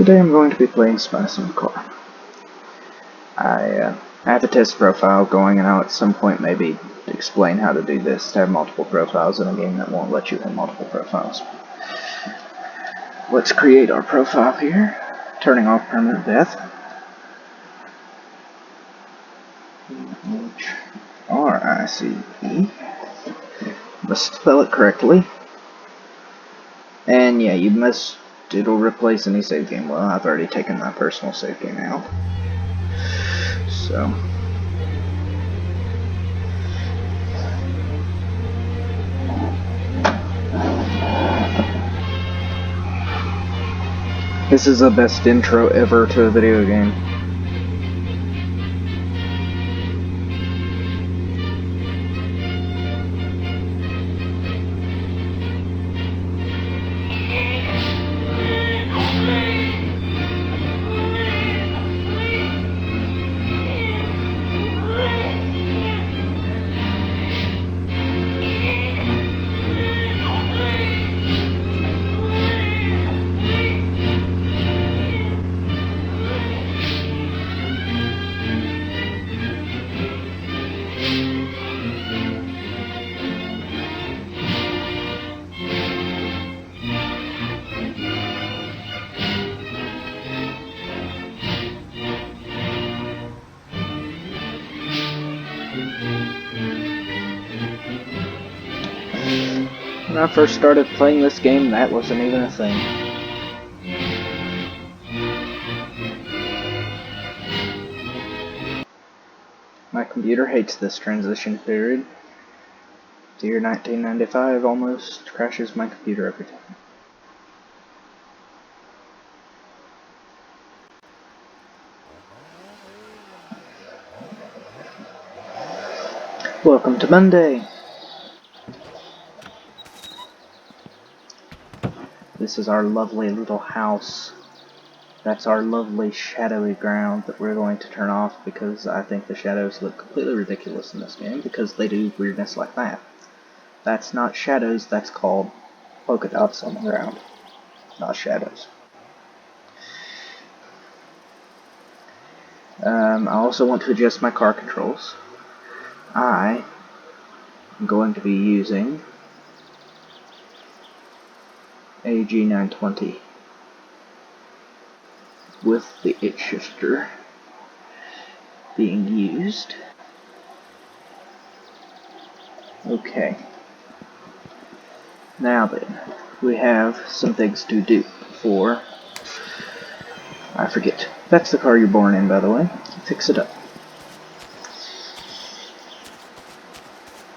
Today I'm going to be playing Spice on Car. I have a test profile going, and I'll at some point maybe explain how to do this, to have multiple profiles in a game that won't let you have multiple profiles. Let's create our profile here, turning off permanent death. H-R-I-C-E. Must spell it correctly. And yeah, it'll replace any save game. Well, I've already taken my personal save game out. So, this is the best intro ever to a video game. When I first started playing this game, that wasn't even a thing. My computer hates this transition period. The year 1995 almost crashes my computer every time. Welcome to Monday! This is our lovely little house. That's our lovely shadowy ground that we're going to turn off because I think the shadows look completely ridiculous in this game because they do weirdness like that. That's not shadows, that's called polka dots on the ground, not shadows. I also want to adjust my car controls. I am going to be using a G920 with the 8-shifter being used. Okay. Now then, we have some things to do for... I forget. That's the car you're born in, by the way. Fix it up.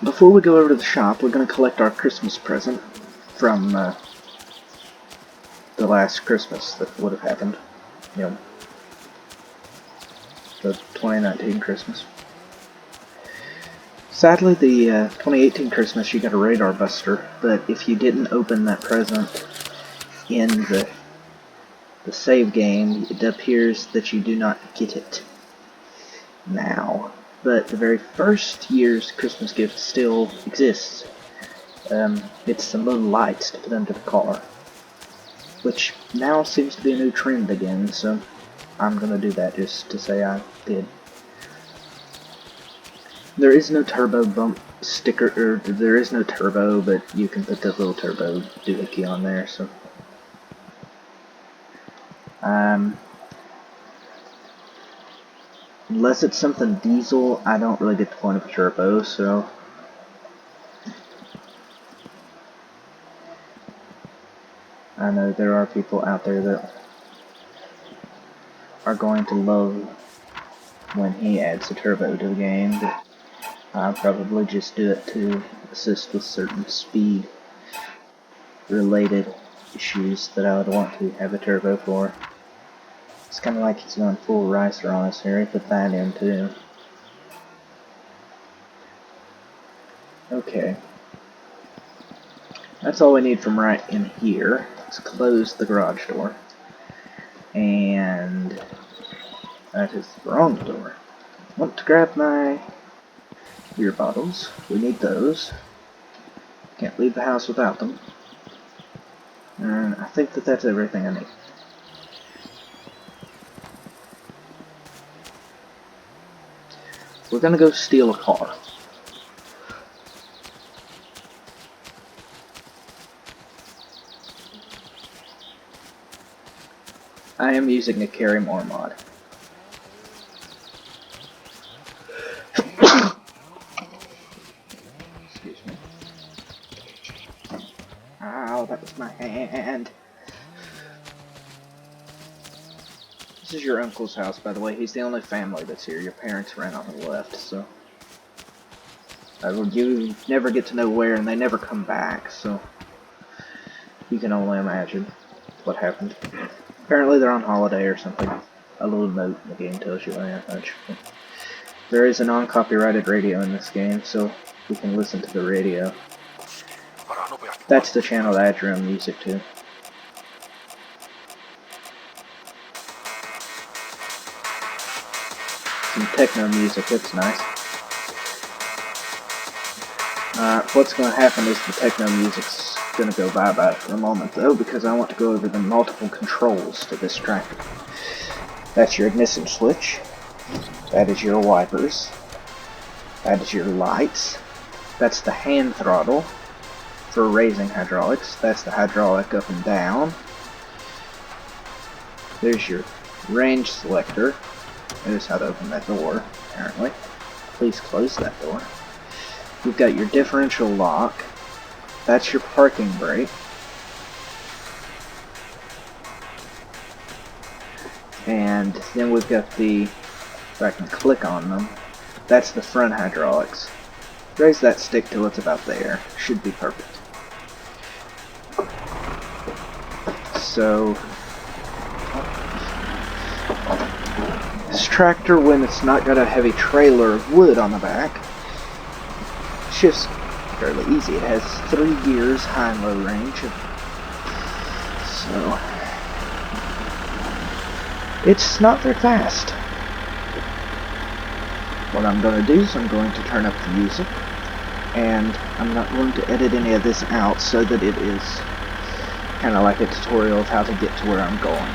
Before we go over to the shop, we're going to collect our Christmas present from the last Christmas that would have happened. You know, the 2019 Christmas. Sadly, the 2018 Christmas, you got a radar buster, but if you didn't open that present in the save game, it appears that you do not get it now. But the very first year's Christmas gift still exists. It's some little lights to put under the car, which now seems to be a new trend again, so I'm gonna do that just to say I did. There is no turbo bump sticker, or there is no turbo, but you can put the little turbo doohickey on there, so. Unless it's something diesel, I don't really get the point of a turbo, so. I know there are people out there that are going to love when he adds a turbo to the game, but I'll probably just do it to assist with certain speed related issues that I would want to have a turbo for. It's kind of like he's going full ricer on us here. He put that in too. Okay. That's all we need from right in here. Let's close the garage door. And that is the wrong door. I want to grab my beer bottles. We need those. Can't leave the house without them. And I think that that's everything I need. We're gonna go steal a car. I am using a Carry More mod. Excuse me. Ow, that was my hand. This is your uncle's house, by the way. He's the only family that's here. Your parents ran off and left, so... you never get to know where, and they never come back, so... You can only imagine what happened. Apparently they're on holiday or something. A little note in the game tells you that much. There is a non-copyrighted radio in this game, so we can listen to the radio. That's the channel that I drew music to. Some techno music, that's nice. What's going to happen is the techno music's going to go bye-bye for a moment, though, because I want to go over the multiple controls to this tractor. That's your ignition switch. That is your wipers. That is your lights. That's the hand throttle for raising hydraulics. That's the hydraulic up and down. There's your range selector. Notice how to open that door, apparently. Please close that door. You've got your differential lock. That's your parking brake. And then we've got the, if I can click on them, that's the front hydraulics. Raise that stick till it's about there. Should be perfect. So, this tractor, when it's not got a heavy trailer of wood on the back, shifts fairly easy. It has 3 gears, high and low range. So, it's not very fast. What I'm going to do is I'm going to turn up the music, and I'm not going to edit any of this out so that it is kind of like a tutorial of how to get to where I'm going.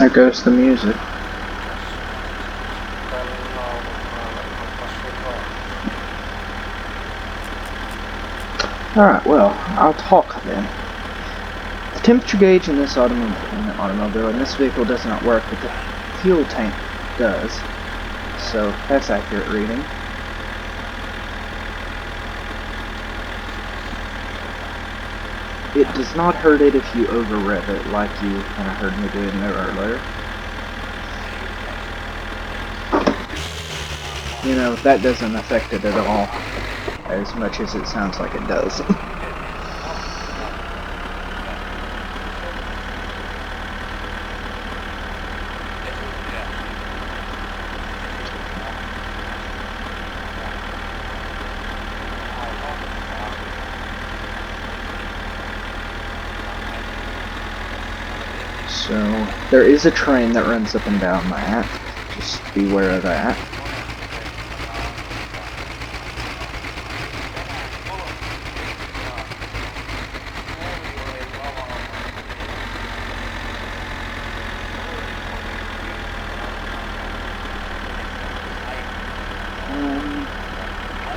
There goes the music. Alright, well, I'll talk then. The temperature gauge in this automobile in this vehicle does not work, but the fuel tank does. So that's accurate reading. It does not hurt it if you over-rev it like you kind of heard me doing there earlier. You know, that doesn't affect it at all, as much as it sounds like it does. So, there is a train that runs up and down that. Just beware of that.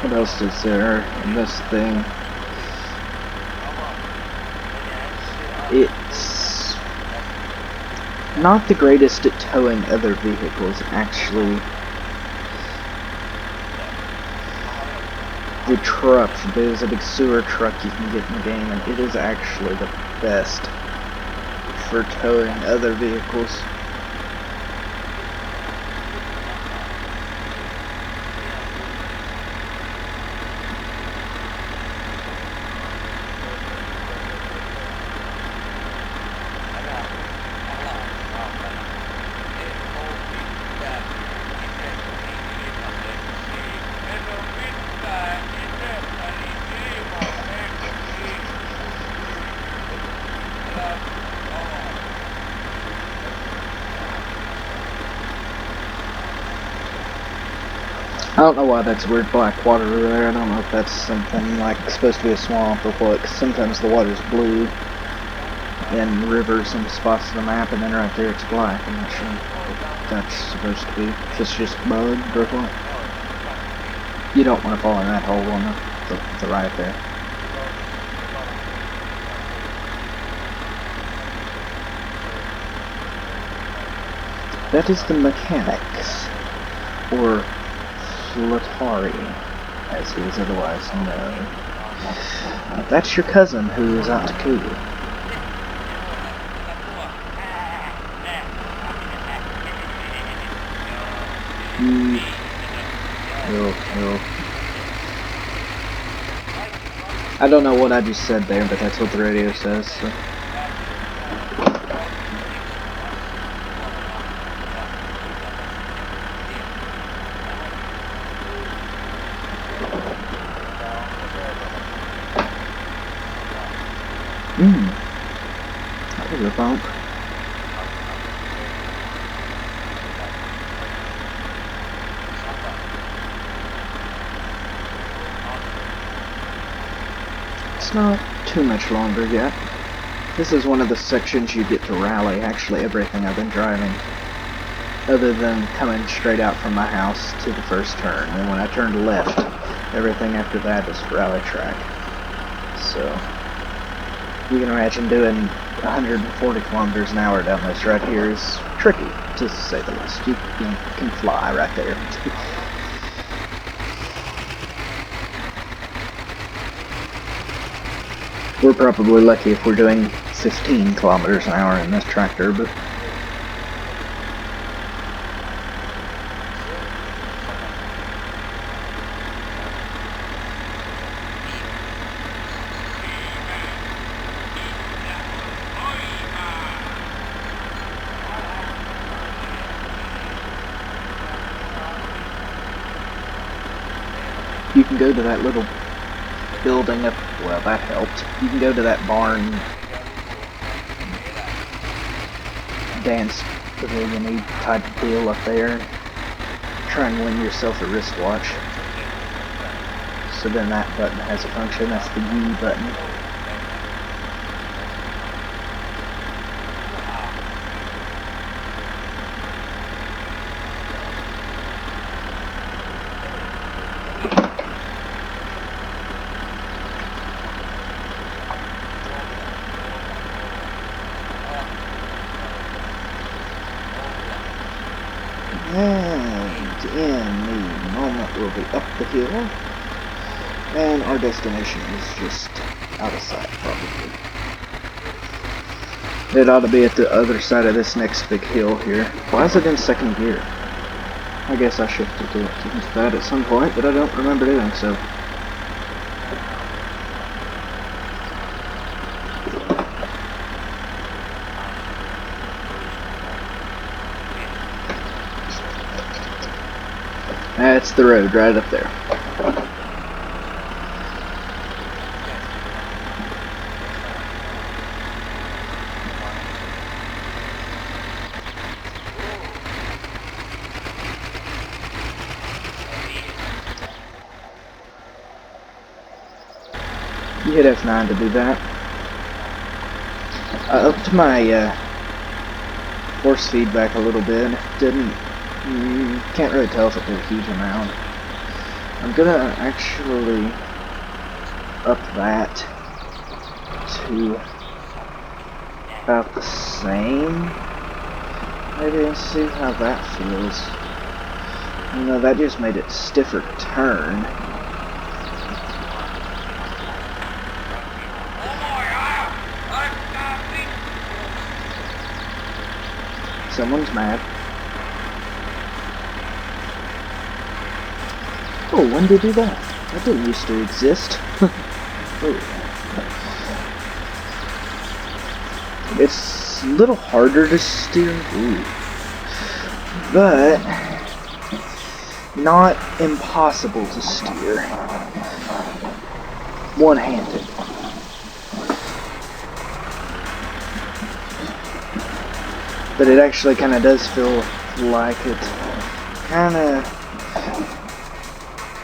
What else is there in this thing? It's not the greatest at towing other vehicles, actually. The truck, there's a big sewer truck you can get in the game, and it is actually the best for towing other vehicles. I don't know why that's weird black water over there. I don't know if that's something like supposed to be a swamp or what, 'cause sometimes the water's blue in rivers and spots of the map, and then right there it's black. I'm not sure what that's supposed to be. If it's just mud or what. You don't want to fall in that hole on the right there. That is the mechanics, or Latari, as he is otherwise known. That's your cousin who is out to kill you. I don't know what I just said there, but that's what the radio says. So. There's a bump. It's not too much longer yet. This is one of the sections you get to rally, actually everything I've been driving. Other than coming straight out from my house to the first turn. And when I turned left, everything after that is rally track. So, you can imagine doing 140 kilometers an hour down this right here is tricky, to say the least. You can fly right there. We're probably lucky if we're doing 15 kilometers an hour in this tractor, but you can go to that little building up, well, that helped. You can go to that barn dance pavilion type deal up there. Try and win yourself a wristwatch. So then that button has a function, that's the U button. in the moment we'll be up the hill, and our destination is just out of sight, probably. It ought to be at the other side of this next big hill here. Why is it in second gear? I guess I shifted it into that at some point, but I don't remember doing so. That's the road right up there. You hit F9 to do that. I upped my force feedback a little bit, and if it didn't, can't really tell if it did a huge amount. I'm gonna actually up that to about the same, maybe, and see how that feels. You know, that just made it stiffer to turn. Someone's mad. Oh, when did you do that? That didn't used to exist. Oh. It's a little harder to steer, but not impossible to steer one-handed. But it actually kind of does feel like it kind of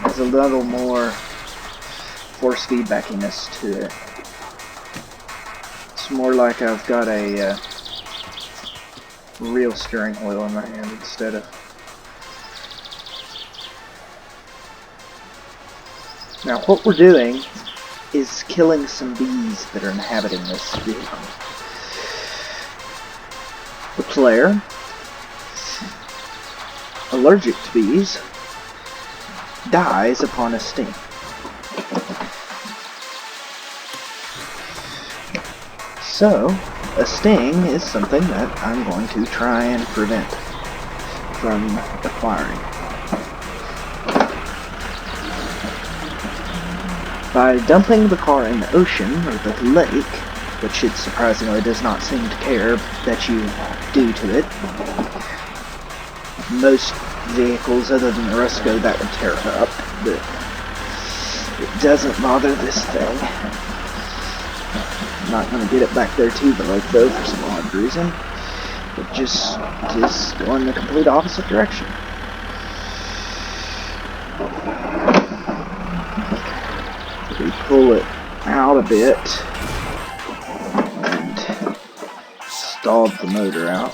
has a little more force feedbackiness to it. It's more like I've got a real steering wheel in my hand instead of... Now what we're doing is killing some bees that are inhabiting this vehicle. The player, allergic to bees, dies upon a sting. So, a sting is something that I'm going to try and prevent from acquiring. By dumping the car in the ocean or the lake, which it surprisingly does not seem to care that you do to it. Most vehicles other than the Rusko, that would tear it up, but it doesn't bother this thing. I'm not going to get it back there to the lake though for some odd reason. It just is going the complete opposite direction. We pull it out a bit. Stalled the motor out.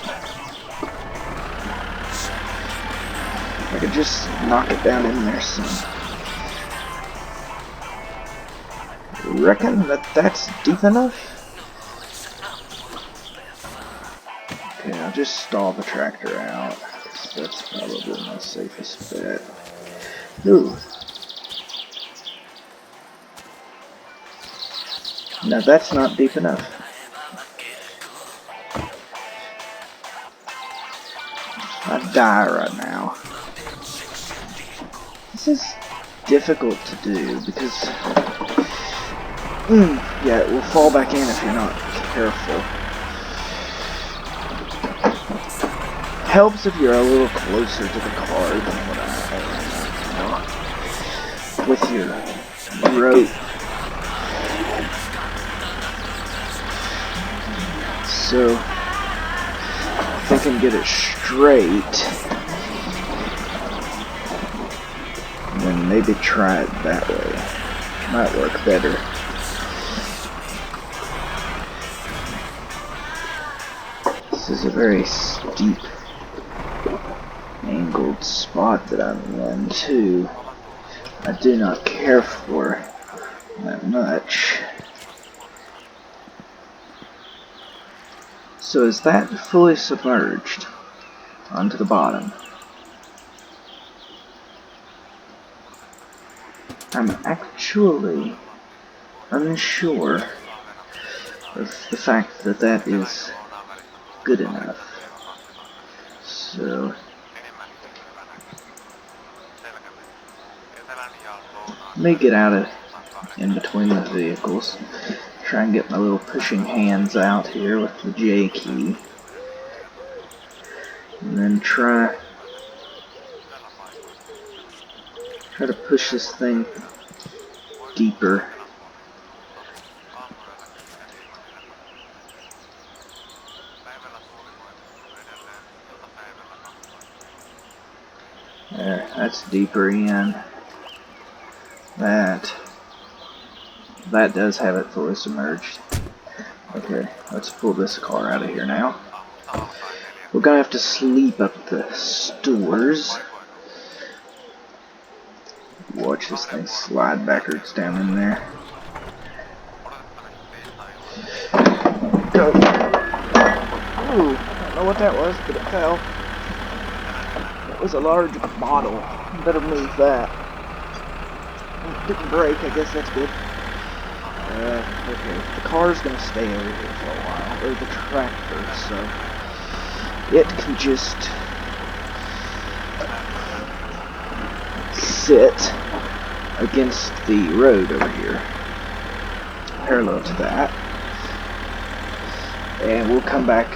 I could just knock it down in there some. Reckon that that's deep enough? Okay, I'll just stall the tractor out. That's probably my safest bet. Ooh. Now that's not deep enough. I'd die right now. This is difficult to do because yeah, it will fall back in if you're not careful. Helps if you're a little closer to the car than what I am, you know, with your rope. So if I can get it straight, then maybe try it that way. Might work better. This is a very steep, angled spot that I'm in too. I do not care for that much. So is that fully submerged onto the bottom? I'm actually unsure of the fact that that is good enough. So, let me get out of in between the vehicles. Try and get my little pushing hands out here with the J key. And then try to push this thing deeper. There, that's deeper in. That does have it fully submerged. Okay, let's pull this car out of here now. We're gonna have to sleep up the stores. Watch this thing slide backwards down in there. Go. Ooh, I don't know what that was, but it fell. That was a large bottle. Better move that. It didn't break, I guess that's good. Okay, the car's gonna stay over here for a while, or the tractor, so it can just sit against the road over here, parallel to that, and we'll come back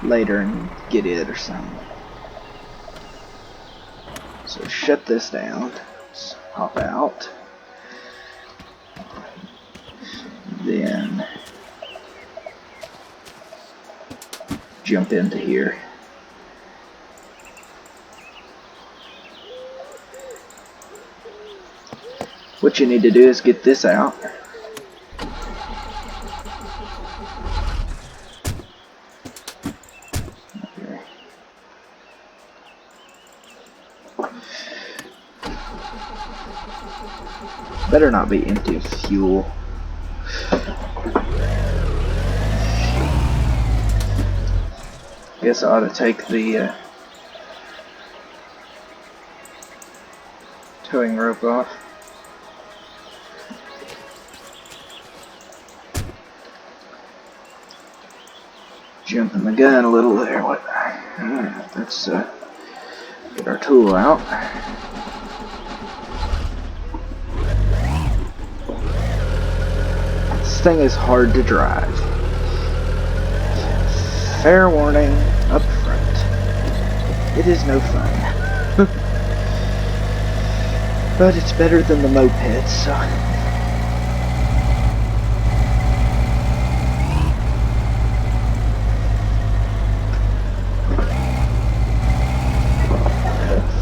later and get it or something. So shut this down, let's hop out, then jump into here. What you need to do is get this out. Okay. Better not be empty of fuel. Guess I ought to take the towing rope off. Jumping the gun a little there. What? Alright, let's get our tool out. This thing is hard to drive. Fair warning up front. It is no fun. But it's better than the moped, so.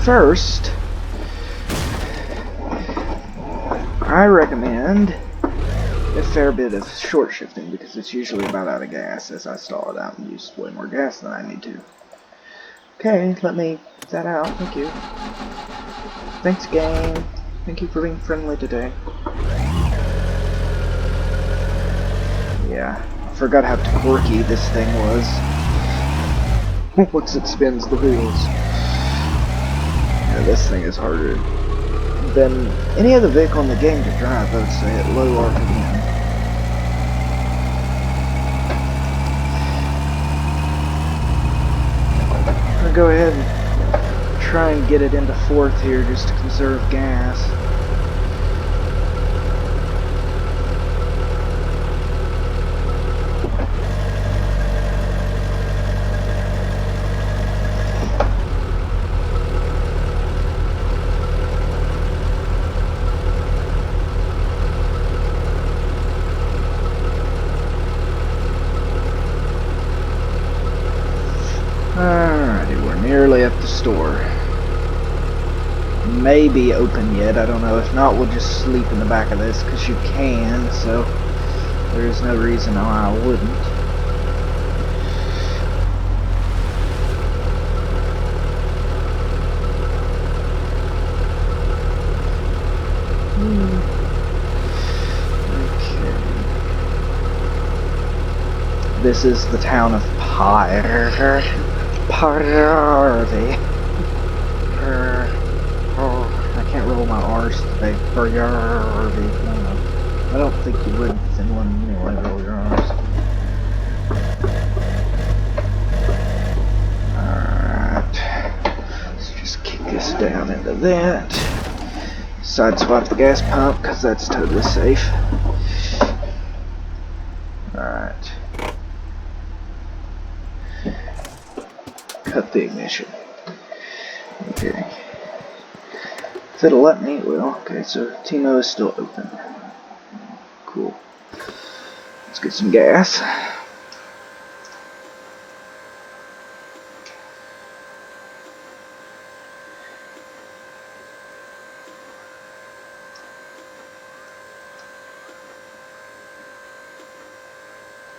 First, I recommend a fair bit of short shifting because it's usually about out of gas as I stall it out and use way more gas than I need to. Okay, let me get that out. Thank you. Thanks, game. Thank you for being friendly today. Yeah, I forgot how quirky this thing was. Once it spins the wheels. Yeah, this thing is harder than any other vehicle in the game to drive, I would say, at low RPM. I'm gonna go ahead and try and get it into fourth here just to conserve gas. Alrighty, we're nearly at the store. May be open yet, I don't know. If not, we'll just sleep in the back of this, because you can, so there is no reason why I wouldn't. Okay. This is the town of Parvey. Oh, I can't roll my R's tires today for your vehicle. I don't think you would in Finland anyway, roll your arms. Alright. Let's just kick this down into that. Sideswipe the gas pump, because that's totally safe. Alright. Cut the ignition. Okay. If it'll let me, it will. Okay, so Timo is still open. Cool. Let's get some gas.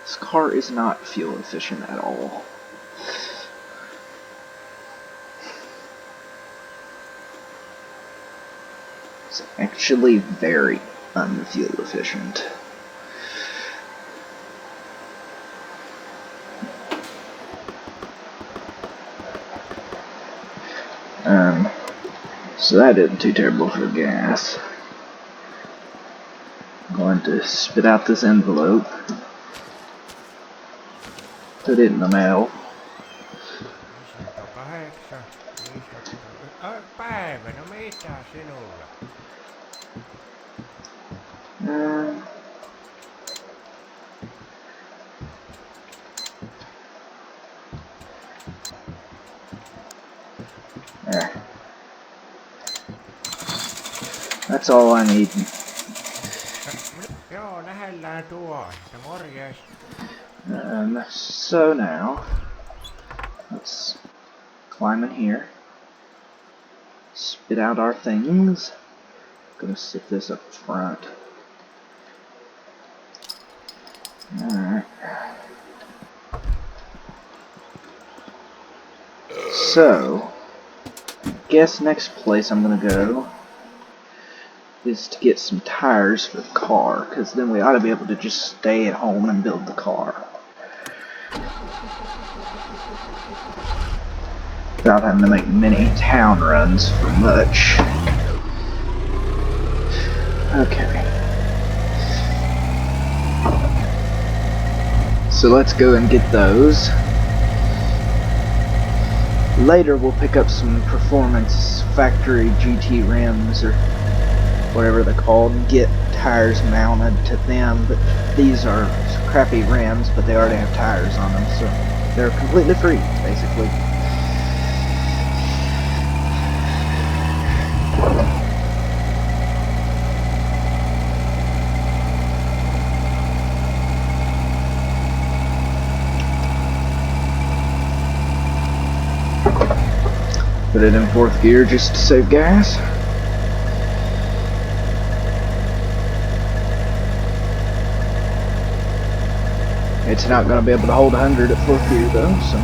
This car is not fuel efficient at all. It's actually very unfuel efficient. So that isn't too terrible for gas. I'm going to spit out this envelope. Put it in the mail. Päivä, no mitä sinulla? There. That's all I need. Joo, lähellään tuo. Morjes. So now, let's climb in here. Spit out our things. Gonna sit this up front. Alright. So, guess next place I'm gonna go is to get some tires for the car, because then we ought to be able to just stay at home and build the car without having to make many town runs for much. Okay. So let's go and get those. Later we'll pick up some Performance Factory GT rims or whatever they're called and get tires mounted to them, but these are crappy rims, but they already have tires on them, so they're completely free, basically. Put it in 4th gear just to save gas. It's not going to be able to hold 100 at 4th gear though, so.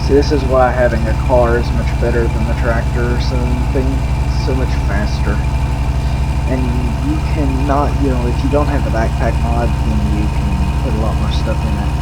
See, this is why having a car is much better than the tractor or something. It's so much faster. And you cannot, you know, if you don't have the backpack mod, then you can put a lot more stuff in it.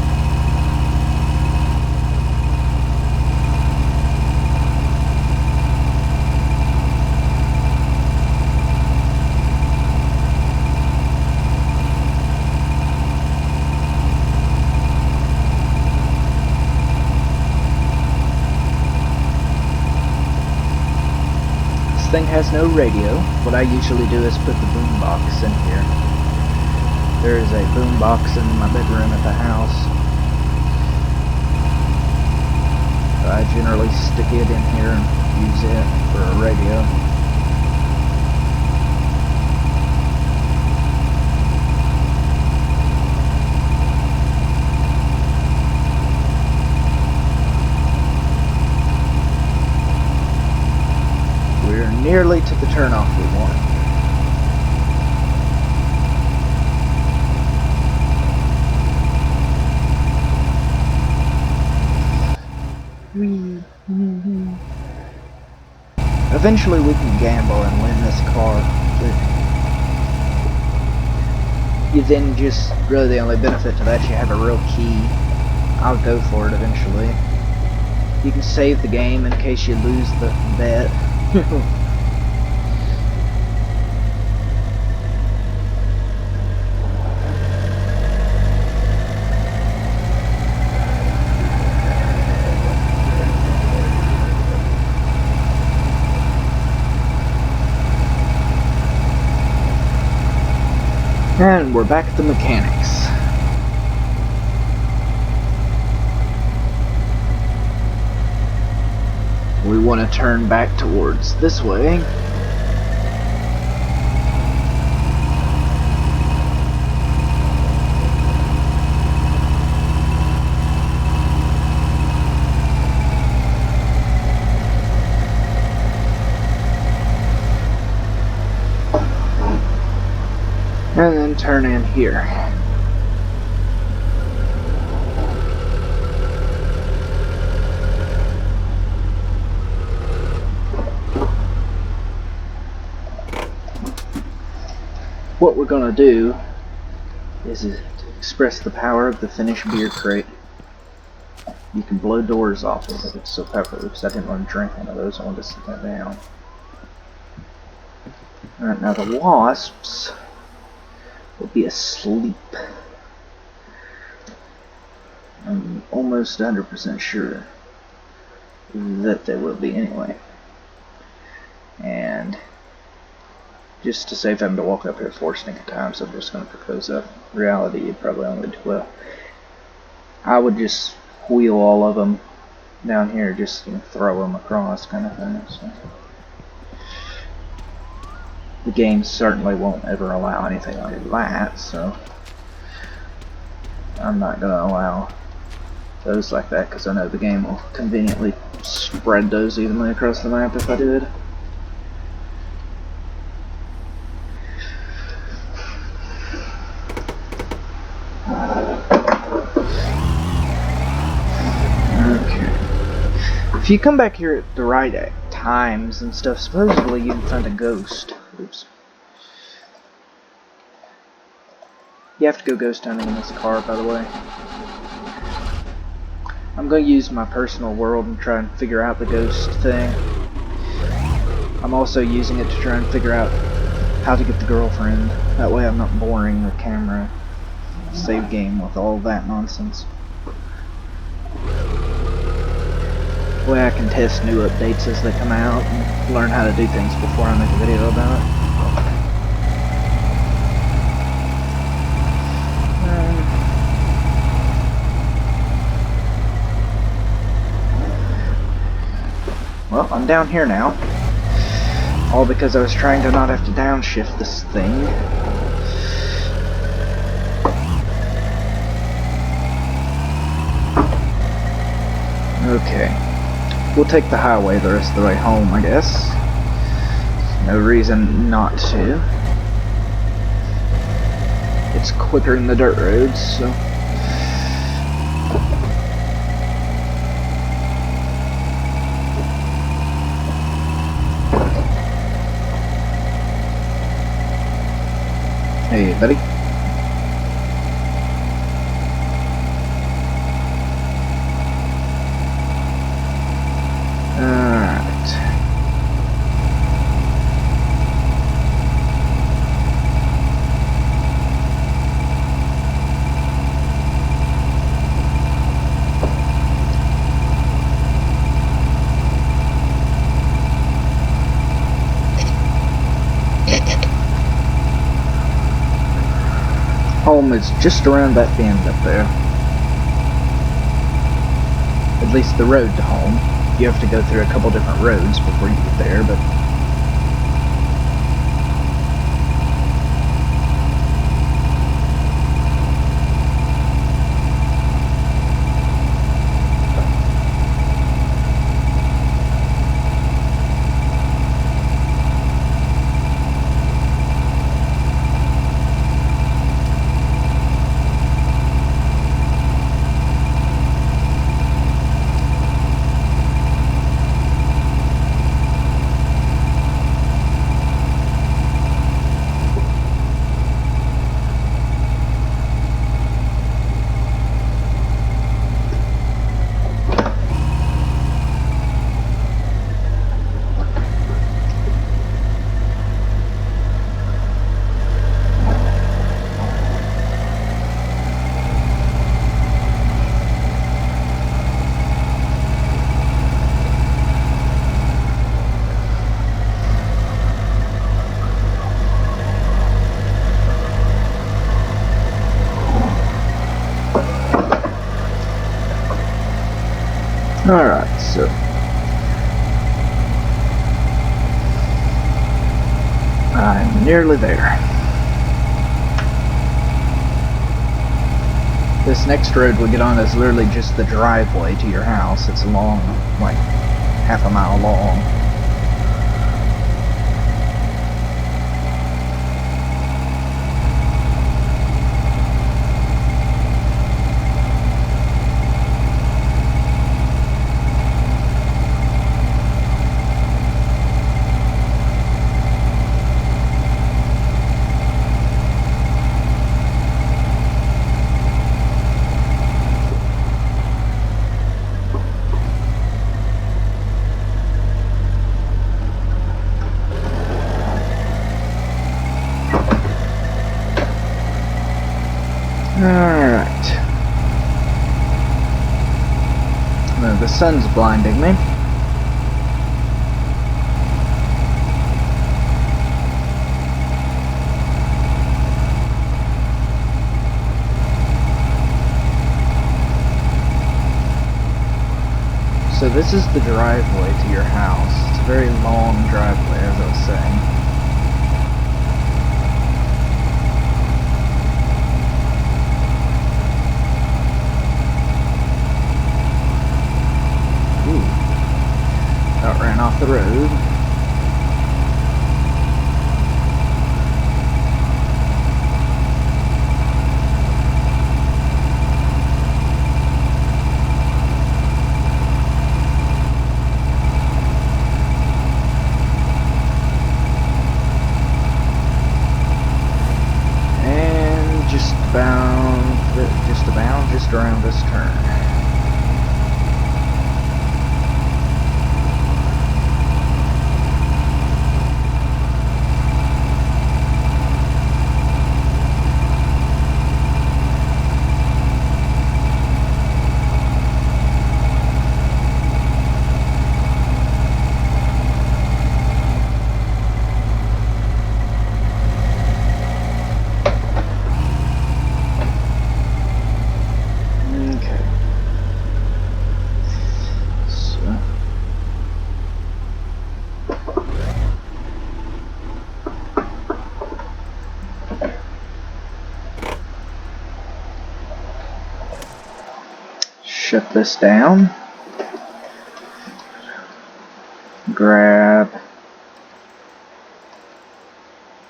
This thing has no radio. What I usually do is put the boombox in here. There is a boombox in my bedroom at the house. I generally stick it in here and use it for a radio. We're nearly to the turnoff we want. Wee. Eventually we can gamble and win this car, but you then just, really the only benefit to that, you have a real key. I'll go for it eventually. You can save the game in case you lose the bet. And we're back at the mechanics. We want to turn back towards this way. And then turn in here. What we're going to do is to express the power of the Finnish beer crate. You can blow doors off of it. It's so powerful because I didn't want to drink one of those. I wanted to sit that down. Alright, now the wasps will be asleep. I'm almost 100% sure that they will be anyway. And just to save them to walk up here 4 stinking times, I'm just going to propose a reality you'd probably only do well. I would just wheel all of them down here, just throw them across kind of thing. So. The game certainly won't ever allow anything like that, so I'm not going to allow those like that, because I know the game will conveniently spread those evenly across the map if I did. Okay. If you come back here at the right times and stuff, supposedly you can find a ghost. Oops. You have to go ghost hunting in this car, by the way. I'm going to use my personal world and try and figure out the ghost thing. I'm also using it to try and figure out how to get the girlfriend. That way I'm not boring the camera save game with all that nonsense. That way I can test new updates as they come out and learn how to do things before I make a video about it. Well, I'm down here now. All because I was trying to not have to downshift this thing. Okay. We'll take the highway the rest of the way home, I guess. No reason not to. It's quicker than the dirt roads, so... Hey, buddy. Alright. Home is just around that bend up there. At least the road to home. You have to go through a couple different roads before you get there, but... Alright, so I'm nearly there. This next road we get on is literally just the driveway to your house. It's long, like half a mile long. Alright. The sun's blinding me. So this is the driveway to your house. It's a very long driveway, as I was saying. About ran off the road. And just around this turn. Shut this down. Grab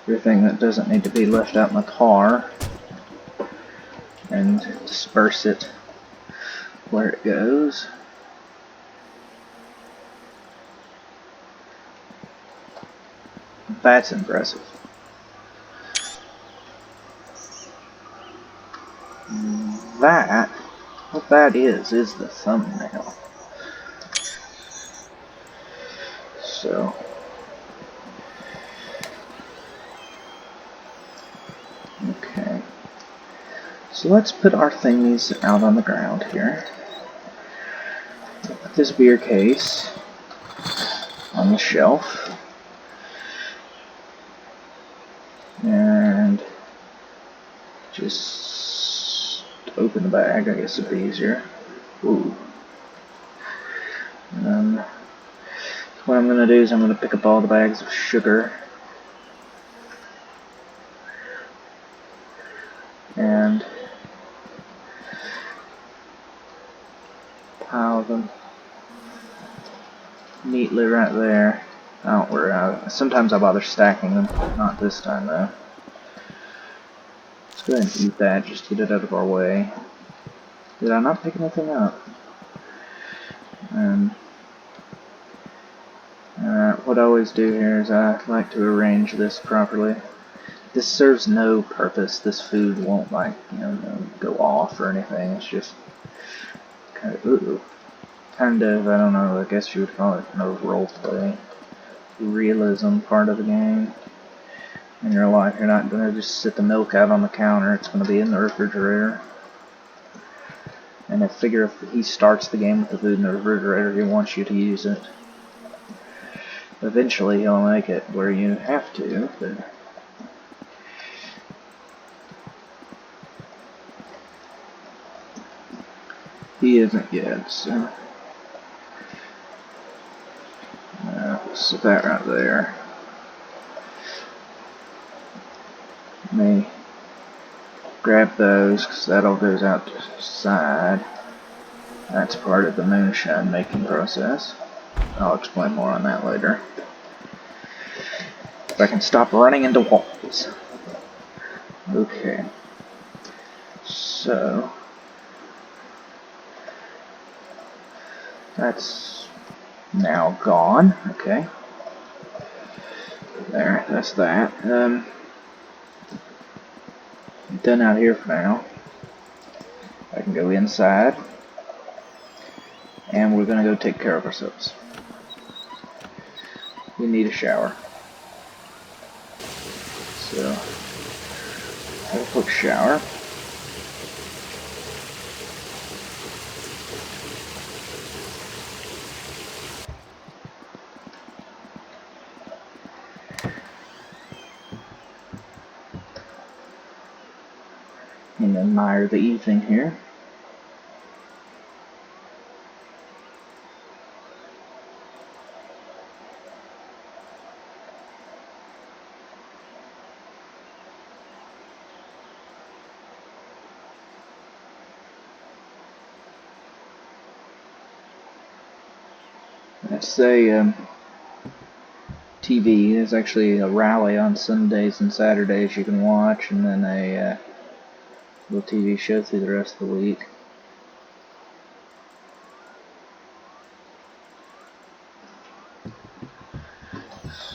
everything that doesn't need to be left out in the car and disperse it where it goes. That's impressive. What that is the thumbnail. So, okay. So let's put our thingies out on the ground here. Put this beer case on the shelf. And just open the bag, I guess it'd be easier. Ooh. And then what I'm going to do is I'm going to pick up all the bags of sugar and pile them neatly right there. I don't worry about it. Sometimes I bother stacking them, not this time though. Let's go ahead and eat that just to get it out of our way. Did I not pick anything up? And what I always do here is I like to arrange this properly. This serves no purpose. This food won't, like, go off or anything. It's just kind of, I don't know, I guess you would call it roleplay, realism part of the game. In your life, you're not going to just sit the milk out on the counter. It's going to be in the refrigerator. And I figure if he starts the game with the food in the refrigerator, he wants you to use it. Eventually he'll make it where you have to, but he isn't yet, so put that right there. Let me grab those, because that all goes out to the side. That's part of the moonshine making process. I'll explain more on that later. If I can stop running into walls. Okay. So that's now gone. Okay. There, that's that. Done out here for now. I can go inside. And we're gonna go take care of ourselves. We need a shower. So, have a quick shower. And admire the evening here. That's a TV. There's actually a rally on Sundays and Saturdays you can watch, and then a little TV show through the rest of the week.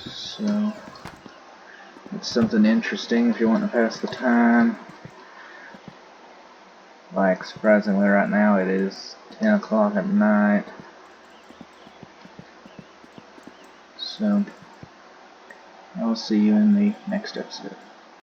So, it's something interesting if you want to pass the time. Like, surprisingly right now it is 10 o'clock at night. So, I'll see you in the next episode.